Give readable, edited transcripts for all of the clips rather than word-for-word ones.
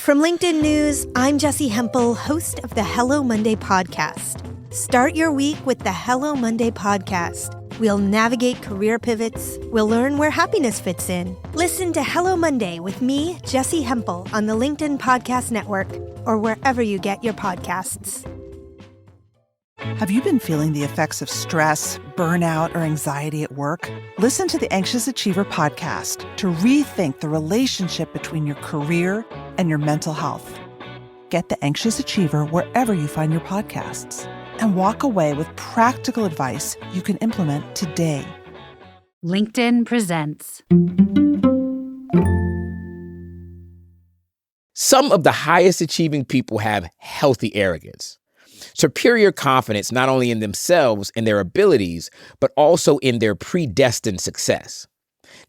From LinkedIn News, I'm Jessie Hempel, host of the Hello Monday podcast. Start your week with the Hello Monday podcast. We'll navigate career pivots. We'll learn where happiness fits in. Listen to Hello Monday with me, Jessie Hempel, on the LinkedIn Podcast Network or wherever you get your podcasts. Have you been feeling the effects of stress, burnout, or anxiety at work? Listen to the Anxious Achiever podcast to rethink the relationship between your career and your mental health. Get the Anxious Achiever wherever you find your podcasts and walk away with practical advice you can implement today. LinkedIn presents. Some of the highest achieving people have healthy arrogance. Superior confidence not only in themselves and their abilities, but also in their predestined success.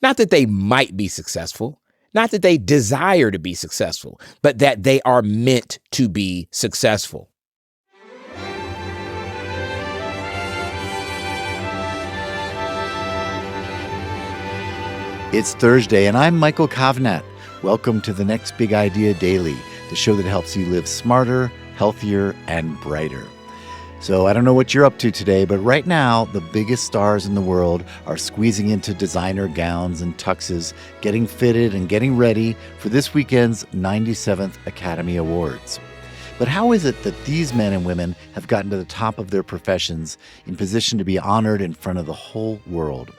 Not that they might be successful, not that they desire to be successful, but that they are meant to be successful. It's Thursday, and I'm Michael Kovnat. Welcome to the Next Big Idea Daily, the show that helps you live smarter, healthier, and brighter. So I don't know what you're up to today, but right now, the biggest stars in the world are squeezing into designer gowns and tuxes, getting fitted and getting ready for this weekend's 97th Academy Awards. But how is it that these men and women have gotten to the top of their professions in position to be honored in front of the whole world?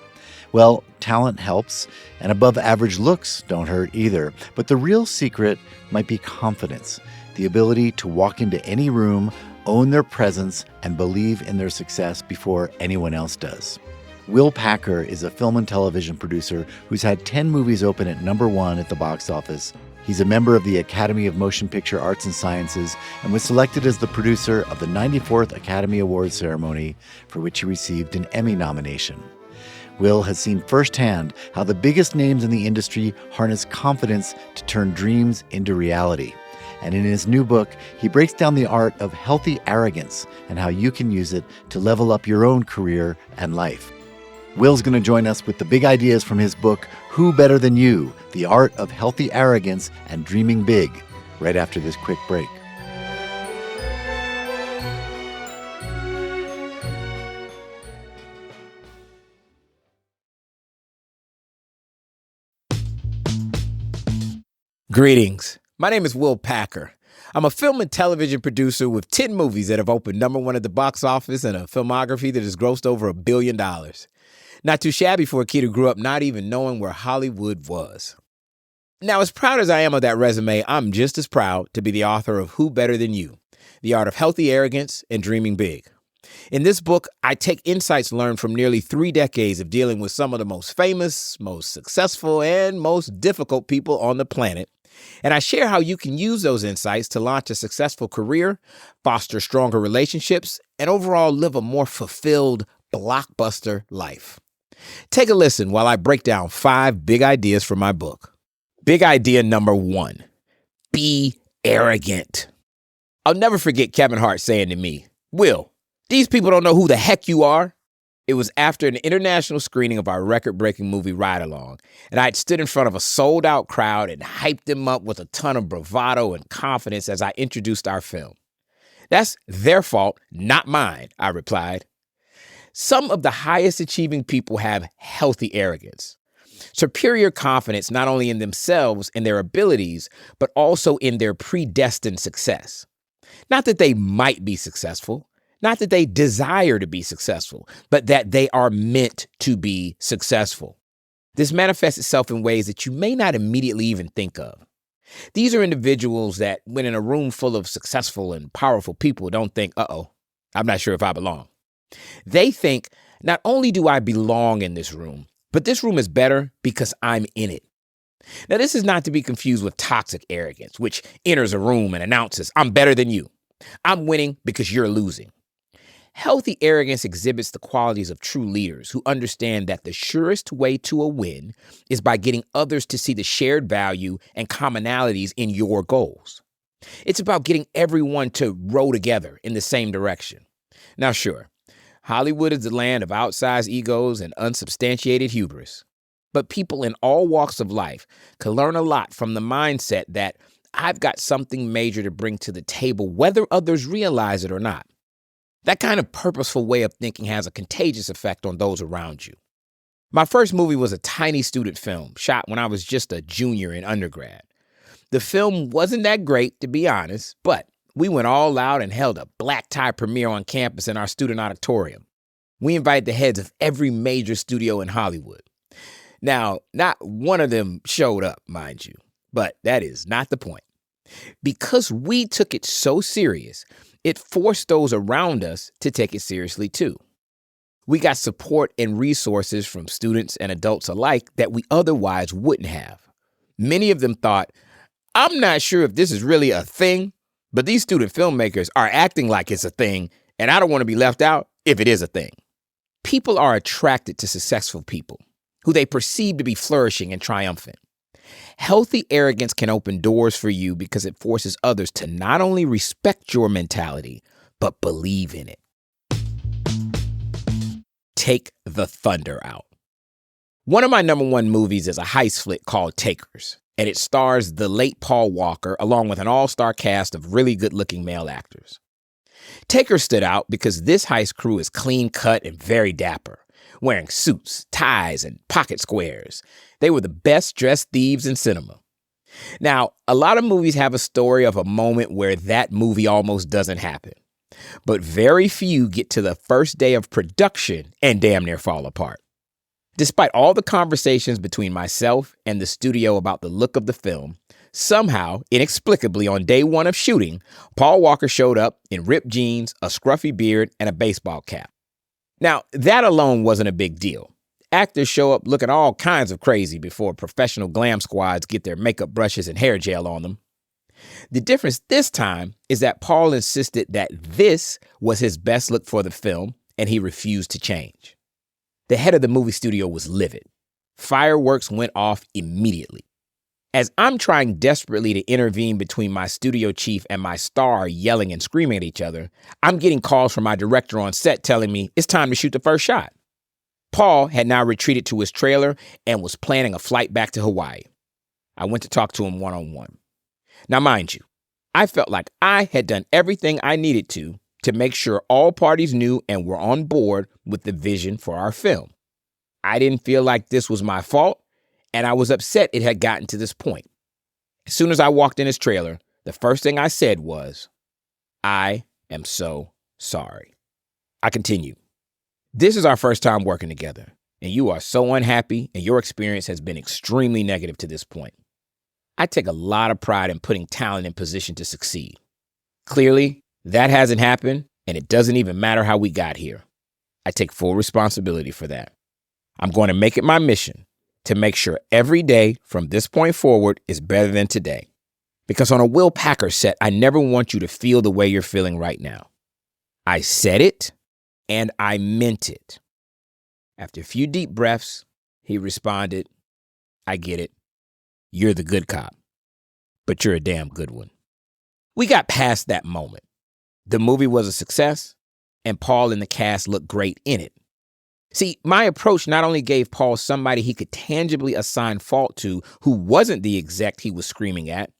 Well, talent helps, and above-average looks don't hurt either. But the real secret might be confidence, the ability to walk into any room, own their presence, and believe in their success before anyone else does. Will Packer is a film and television producer who's had 10 movies open at #1 at the box office. He's a member of the Academy of Motion Picture Arts and Sciences and was selected as the producer of the 94th Academy Awards ceremony, for which he received an Emmy nomination. Will has seen firsthand how the biggest names in the industry harness confidence to turn dreams into reality. And in his new book, he breaks down the art of healthy arrogance and how you can use it to level up your own career and life. Will's going to join us with the big ideas from his book, Who Better Than You? The Art of Healthy Arrogance and Dreaming Big, right after this quick break. Greetings. My name is Will Packer. I'm a film and television producer with 10 movies that have opened #1 at the box office and a filmography that has grossed over $1 billion. Not too shabby for a kid who grew up not even knowing where Hollywood was. Now, as proud as I am of that resume, I'm just as proud to be the author of Who Better Than You? The Art of Healthy Arrogance and Dreaming Big. In this book, I take insights learned from nearly 3 decades of dealing with some of the most famous, most successful, and most difficult people on the planet. And I share how you can use those insights to launch a successful career, foster stronger relationships, and overall live a more fulfilled, blockbuster life. Take a listen while I break down 5 big ideas from my book. Big idea number 1, be arrogant. I'll never forget Kevin Hart saying to me, "Will, these people don't know who the heck you are." It was after an international screening of our record-breaking movie Ride Along, and I had stood in front of a sold-out crowd and hyped them up with a ton of bravado and confidence as I introduced our film. "That's their fault, not mine," I replied. Some of the highest achieving people have healthy arrogance. Superior confidence not only in themselves and their abilities, but also in their predestined success. Not that they might be successful, not that they desire to be successful, but that they are meant to be successful. This manifests itself in ways that you may not immediately even think of. These are individuals that, when in a room full of successful and powerful people, don't think, "Uh-oh, I'm not sure if I belong." They think, not only do I belong in this room, but this room is better because I'm in it. Now, this is not to be confused with toxic arrogance, which enters a room and announces, "I'm better than you. I'm winning because you're losing." Healthy arrogance exhibits the qualities of true leaders who understand that the surest way to a win is by getting others to see the shared value and commonalities in your goals. It's about getting everyone to row together in the same direction. Now, sure, Hollywood is the land of outsized egos and unsubstantiated hubris. But people in all walks of life can learn a lot from the mindset that I've got something major to bring to the table, whether others realize it or not. That kind of purposeful way of thinking has a contagious effect on those around you. My first movie was a tiny student film shot when I was just a junior in undergrad. The film wasn't that great, to be honest, but we went all out and held a black tie premiere on campus in our student auditorium. We invited the heads of every major studio in Hollywood. Now, not one of them showed up, mind you, but that is not the point. Because we took it so serious, it forced those around us to take it seriously too. We got support and resources from students and adults alike that we otherwise wouldn't have. Many of them thought, I'm not sure if this is really a thing, but these student filmmakers are acting like it's a thing, and I don't want to be left out if it is a thing. People are attracted to successful people who they perceive to be flourishing and triumphant. Healthy arrogance can open doors for you because it forces others to not only respect your mentality, but believe in it. Take the thunder out. One of my number one movies is a heist flick called Takers, and it stars the late Paul Walker along with an all-star cast of really good-looking male actors. Takers stood out because this heist crew is clean-cut and very dapper, wearing suits, ties, and pocket squares. They were the best-dressed thieves in cinema. Now, a lot of movies have a story of a moment where that movie almost doesn't happen, but very few get to the first day of production and damn near fall apart. Despite all the conversations between myself and the studio about the look of the film, somehow, inexplicably on day one of shooting, Paul Walker showed up in ripped jeans, a scruffy beard, and a baseball cap. Now, that alone wasn't a big deal. Actors show up looking all kinds of crazy before professional glam squads get their makeup brushes and hair gel on them. The difference this time is that Paul insisted that this was his best look for the film, and he refused to change. The head of the movie studio was livid. Fireworks went off immediately. As I'm trying desperately to intervene between my studio chief and my star yelling and screaming at each other, I'm getting calls from my director on set telling me it's time to shoot the first shot. Paul had now retreated to his trailer and was planning a flight back to Hawaii. I went to talk to him one-on-one. Now, mind you, I felt like I had done everything I needed to make sure all parties knew and were on board with the vision for our film. I didn't feel like this was my fault, and I was upset it had gotten to this point. As soon as I walked in his trailer, the first thing I said was, I am so sorry. I continued. This is our first time working together, and you are so unhappy, and your experience has been extremely negative to this point. I take a lot of pride in putting talent in position to succeed. Clearly, that hasn't happened, and it doesn't even matter how we got here. I take full responsibility for that. I'm going to make it my mission to make sure every day from this point forward is better than today. Because on a Will Packer set, I never want you to feel the way you're feeling right now. I said it, and I meant it. After a few deep breaths, he responded, I get it. You're the good cop, but you're a damn good one. We got past that moment. The movie was a success, and Paul and the cast looked great in it. See, my approach not only gave Paul somebody he could tangibly assign fault to who wasn't the exec he was screaming at,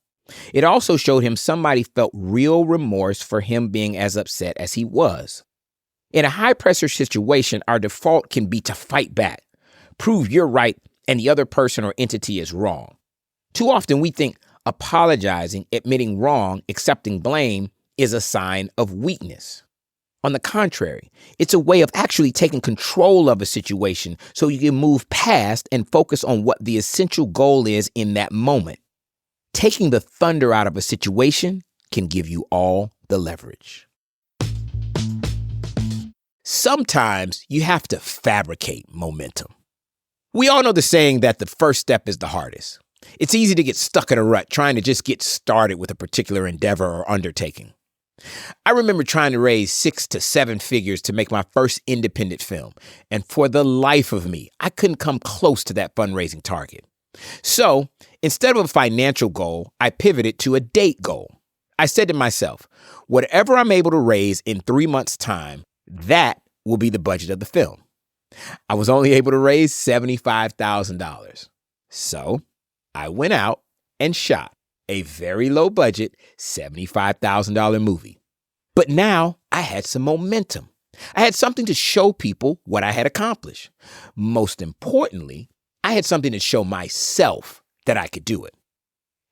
it also showed him somebody felt real remorse for him being as upset as he was. In a high-pressure situation, our default can be to fight back, prove you're right and the other person or entity is wrong. Too often we think apologizing, admitting wrong, accepting blame is a sign of weakness. On the contrary, it's a way of actually taking control of a situation so you can move past and focus on what the essential goal is in that moment. Taking the thunder out of a situation can give you all the leverage. Sometimes you have to fabricate momentum. We all know the saying that the first step is the hardest. It's easy to get stuck in a rut trying to just get started with a particular endeavor or undertaking. I remember trying to raise 6 to 7 figures to make my first independent film, and for the life of me, I couldn't come close to that fundraising target. So, instead of a financial goal, I pivoted to a date goal. I said to myself, whatever I'm able to raise in 3 months' time, that will be the budget of the film. I was only able to raise $75,000. So, I went out and shot. a very low budget $75,000 movie. But now I had some momentum. I had something to show people what I had accomplished. Most importantly, I had something to show myself that I could do it.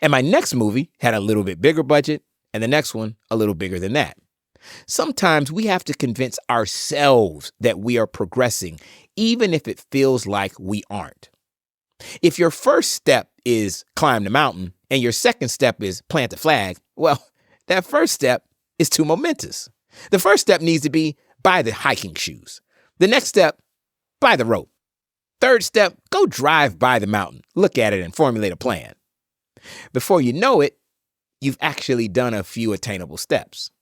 And my next movie had a little bit bigger budget, and the next one a little bigger than that. Sometimes we have to convince ourselves that we are progressing, even if it feels like we aren't. If your first step is climb the mountain and your second step is plant the flag, well, that first step is too momentous. The first step needs to be buy the hiking shoes. The next step, buy the rope. Third step, go drive by the mountain, look at it and formulate a plan. Before you know it, you've actually done a few attainable steps.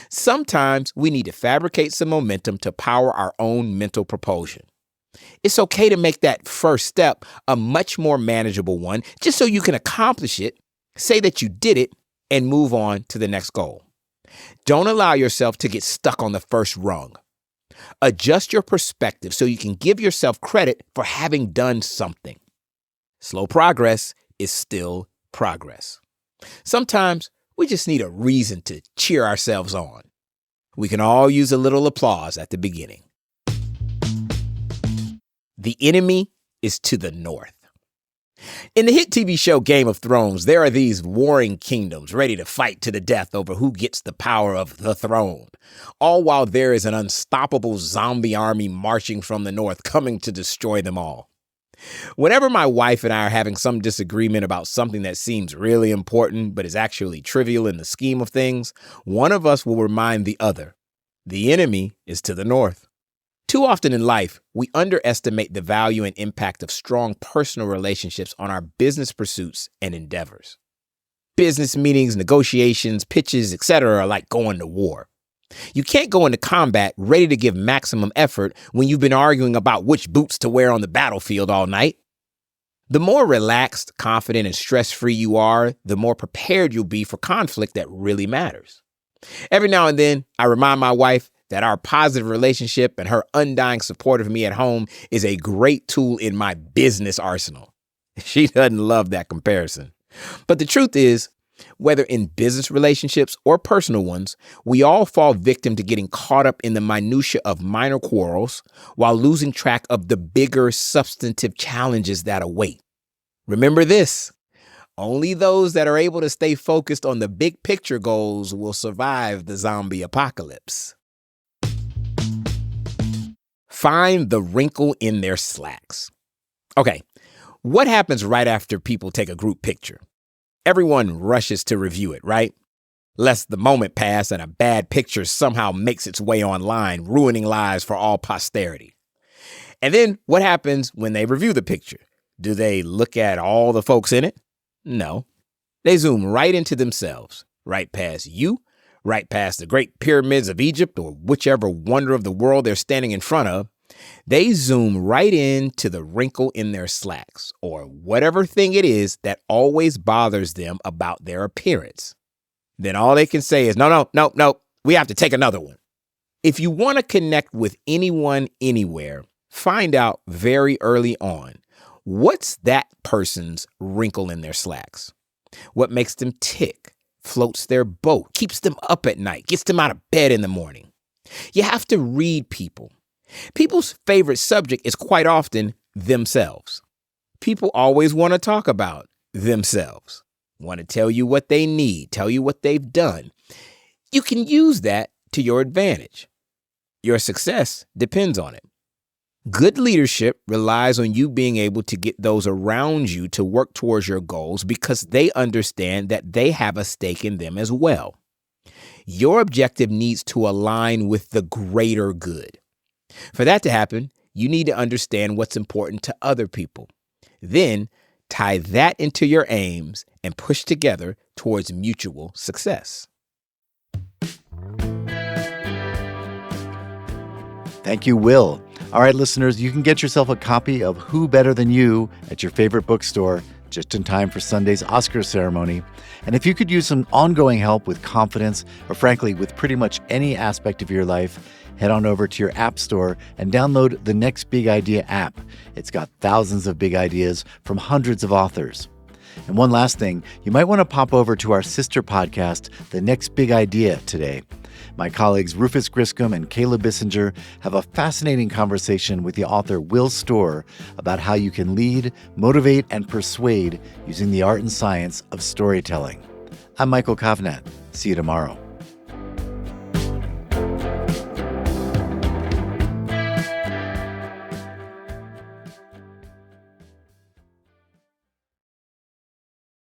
Sometimes we need to fabricate some momentum to power our own mental propulsion. It's okay to make that first step a much more manageable one, just so you can accomplish it, say that you did it, and move on to the next goal. Don't allow yourself to get stuck on the first rung. Adjust your perspective so you can give yourself credit for having done something. Slow progress is still progress. Sometimes we just need a reason to cheer ourselves on. We can all use a little applause at the beginning. The enemy is to the north. In the hit TV show Game of Thrones, there are these warring kingdoms ready to fight to the death over who gets the power of the throne, all while there is an unstoppable zombie army marching from the north coming to destroy them all. Whenever my wife and I are having some disagreement about something that seems really important but is actually trivial in the scheme of things, one of us will remind the other, the enemy is to the north. Too often in life, we underestimate the value and impact of strong personal relationships on our business pursuits and endeavors. Business meetings, negotiations, pitches, etc. are like going to war. You can't go into combat ready to give maximum effort when you've been arguing about which boots to wear on the battlefield all night. The more relaxed, confident, and stress-free you are, the more prepared you'll be for conflict that really matters. Every now and then, I remind my wife that our positive relationship and her undying support of me at home is a great tool in my business arsenal. She doesn't love that comparison. But the truth is, whether in business relationships or personal ones, we all fall victim to getting caught up in the minutia of minor quarrels while losing track of the bigger substantive challenges that await. Remember this, only those that are able to stay focused on the big picture goals will survive the zombie apocalypse. Find the wrinkle in their slacks. Okay, what happens right after people take a group picture? Everyone rushes to review it, right? Lest the moment pass and a bad picture somehow makes its way online, ruining lives for all posterity. And then what happens when they review the picture? Do they look at all the folks in it? No. They zoom right into themselves, right past you, right past the great pyramids of Egypt or whichever wonder of the world they're standing in front of. They zoom right into the wrinkle in their slacks or whatever thing it is that always bothers them about their appearance. Then all they can say is, no, we have to take another one. If you want to connect with anyone, anywhere, find out very early on, what's that person's wrinkle in their slacks? What makes them tick, floats their boat, keeps them up at night, gets them out of bed in the morning? You have to read people. People's favorite subject is quite often themselves. People always want to talk about themselves, want to tell you what they need, tell you what they've done. You can use that to your advantage. Your success depends on it. Good leadership relies on you being able to get those around you to work towards your goals because they understand that they have a stake in them as well. Your objective needs to align with the greater good. For that to happen, you need to understand what's important to other people. Then tie that into your aims and push together towards mutual success. Thank you, Will. All right, listeners, you can get yourself a copy of Who Better Than You at your favorite bookstore just in time for Sunday's Oscar ceremony. And if you could use some ongoing help with confidence, or frankly, with pretty much any aspect of your life, head on over to your app store and download the Next Big Idea app. It's got thousands of big ideas from hundreds of authors. And one last thing, you might want to pop over to our sister podcast, The Next Big Idea, today. My colleagues Rufus Griscom and Caleb Bissinger have a fascinating conversation with the author Will Storr about how you can lead, motivate, and persuade using the art and science of storytelling. I'm Michael Kovnat. See you tomorrow.